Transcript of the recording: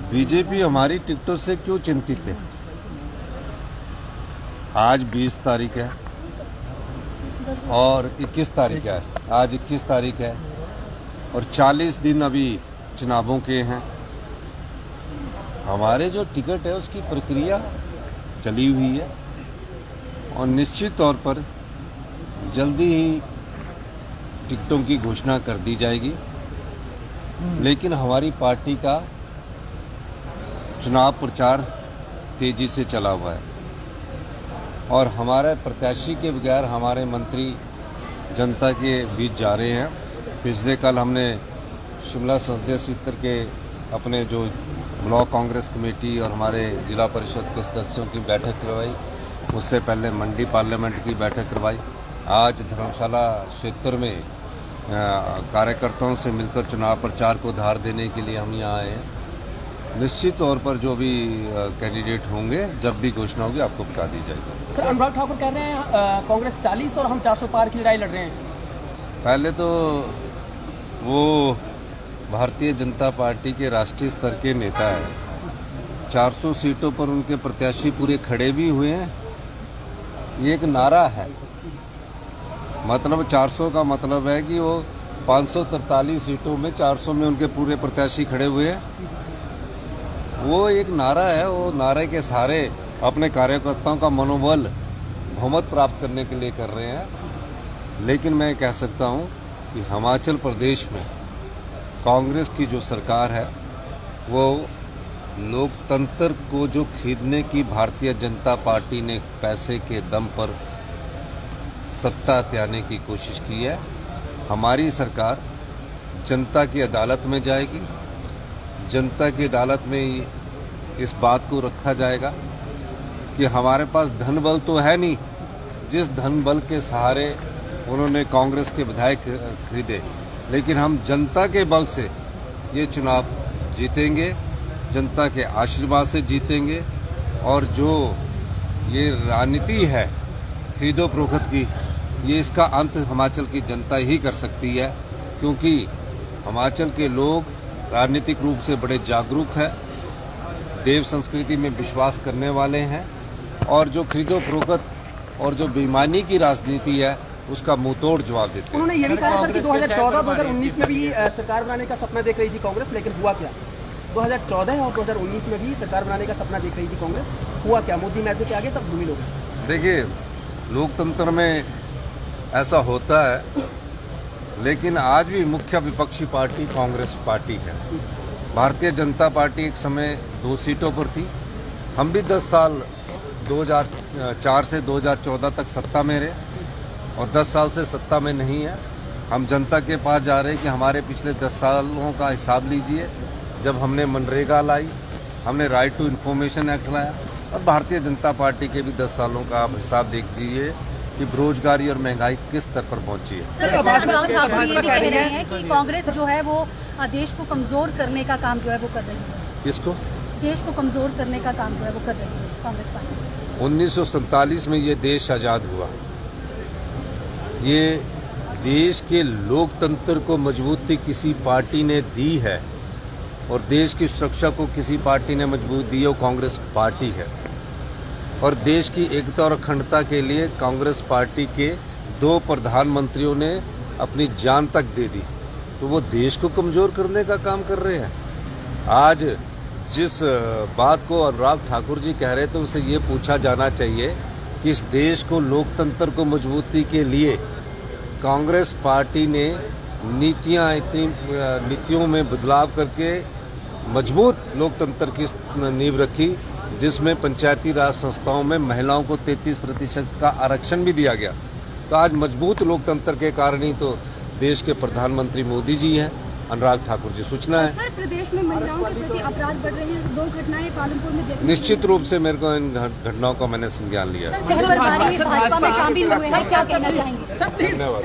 BJP हमारी टिकटों से क्यों चिंतित है? आज 20 तारीख है और 21 तारीख है। आज 21 तारीख है और 40 दिन अभी चुनावों के हैं। हमारे जो टिकट है उसकी प्रक्रिया चली हुई है और निश्चित तौर पर जल्दी ही टिकटों की घोषणा कर दी जाएगी। लेकिन हमारी पार्टी का चुनाव प्रचार तेजी से चला हुआ है और हमारे प्रत्याशी के बगैर हमारे मंत्री जनता के बीच जा रहे हैं। पिछले कल हमने शिमला संसदीय क्षेत्र के अपने जो ब्लॉक कांग्रेस कमेटी और हमारे जिला परिषद के सदस्यों की बैठक करवाई। उससे पहले मंडी पार्लियामेंट की बैठक करवाई। आज धर्मशाला क्षेत्र में कार्यकर्ताओं से मिलकर चुनाव प्रचार को धार देने के लिए हम यहाँ आए हैं। निश्चित तौर पर जो भी कैंडिडेट होंगे जब भी घोषणा होगी आपको बता दी जाएगी। सर, अनुराग ठाकुर कह रहे हैं कांग्रेस 40 और हम 400 पार की लड़ाई लड़ रहे हैं। पहले तो वो भारतीय जनता पार्टी के राष्ट्रीय स्तर के नेता है। 400 सीटों पर उनके प्रत्याशी पूरे खड़े भी हुए हैं। ये एक नारा है, मतलब 400 का मतलब है कि वो 543 सीटों में 400 में उनके पूरे प्रत्याशी खड़े हुए हैं। वो एक नारा है, वो नारे के सहारे अपने कार्यकर्ताओं का मनोबल बहुमत प्राप्त करने के लिए कर रहे हैं। लेकिन मैं कह सकता हूं कि हिमाचल प्रदेश में कांग्रेस की जो सरकार है वो लोकतंत्र को जो खरीदने की भारतीय जनता पार्टी ने पैसे के दम पर सत्ता त्यागने की कोशिश की है। हमारी सरकार जनता की अदालत में जाएगी। जनता की अदालत में इस बात को रखा जाएगा कि हमारे पास धन बल तो है नहीं, जिस धन बल के सहारे उन्होंने कांग्रेस के विधायक खरीदे, लेकिन हम जनता के बल से ये चुनाव जीतेंगे, जनता के आशीर्वाद से जीतेंगे। और जो ये राजनीति है खरीदो फरोख्त की, ये इसका अंत हिमाचल की जनता ही कर सकती है, क्योंकि हिमाचल के लोग राजनीतिक रूप से बड़े जागरूक है, देव संस्कृति में विश्वास करने वाले हैं और जो खरीदो फरोख्त और जो बेईमानी की राजनीति है उसका मुंहतोड़ जवाब देते हैं। उन्होंने ये भी कहा सर कि 2014-2019 में भी सरकार बनाने का सपना देख रही थी कांग्रेस, लेकिन हुआ क्या? 2014 और 2019 में भी सरकार बनाने का सपना देख रही थी कांग्रेस, हुआ क्या? मोदी मैजिक के आगे सब धूमिल हो गए। देखिए, लोकतंत्र में ऐसा होता है, लेकिन आज भी मुख्य विपक्षी पार्टी कांग्रेस पार्टी है। भारतीय जनता पार्टी एक समय 2 सीटों पर थी। हम भी 10 साल 2004 से 2014 तक सत्ता में रहे और 10 साल से सत्ता में नहीं है। हम जनता के पास जा रहे हैं कि हमारे पिछले 10 सालों का हिसाब लीजिए। जब हमने मनरेगा लाई, हमने राइट टू इन्फॉर्मेशन एक्ट लाया और भारतीय जनता पार्टी के भी 10 सालों का आप हिसाब देख लीजिए कि बेरोजगारी और महंगाई किस स्तर पर पहुंची है। सर, अनुराग ठाकुर ये भी कह रहे हैं कि कांग्रेस जो है वो देश को कमजोर करने का काम जो है वो कर रही है। किसको? देश को कमजोर करने का काम जो है वो कर रही है कांग्रेस पार्टी। 1947 में ये देश आजाद हुआ। ये देश के लोकतंत्र को मजबूती किसी पार्टी ने दी है और देश की सुरक्षा को किसी पार्टी ने मजबूत दी है, वो कांग्रेस पार्टी है। और देश की एकता और अखंडता के लिए कांग्रेस पार्टी के 2 प्रधानमंत्रियों ने अपनी जान तक दे दी, तो वो देश को कमजोर करने का काम कर रहे हैं। आज जिस बात को अनुराग ठाकुर जी कह रहे थे उनसे ये पूछा जाना चाहिए कि इस देश को लोकतंत्र को मजबूती के लिए कांग्रेस पार्टी ने नीतियों में बदलाव करके मजबूत लोकतंत्र की नींव रखी, जिसमें पंचायती राज संस्थाओं में महिलाओं को 33% का आरक्षण भी दिया गया। तो आज मजबूत लोकतंत्र के कारण ही तो देश के प्रधानमंत्री मोदी जी हैं। अनुराग ठाकुर जी, सूचना है। सर, प्रदेश में महिलाओं के प्रति अपराध बढ़ रहे हैं। 2 घटनाएं पालमपुर में निश्चित रूप से मेरे को इन घटनाओं का मैंने संज्ञान लिया। भाजपा में शामिल हुए हैं, क्या कहना चाहेंगे? धन्यवाद।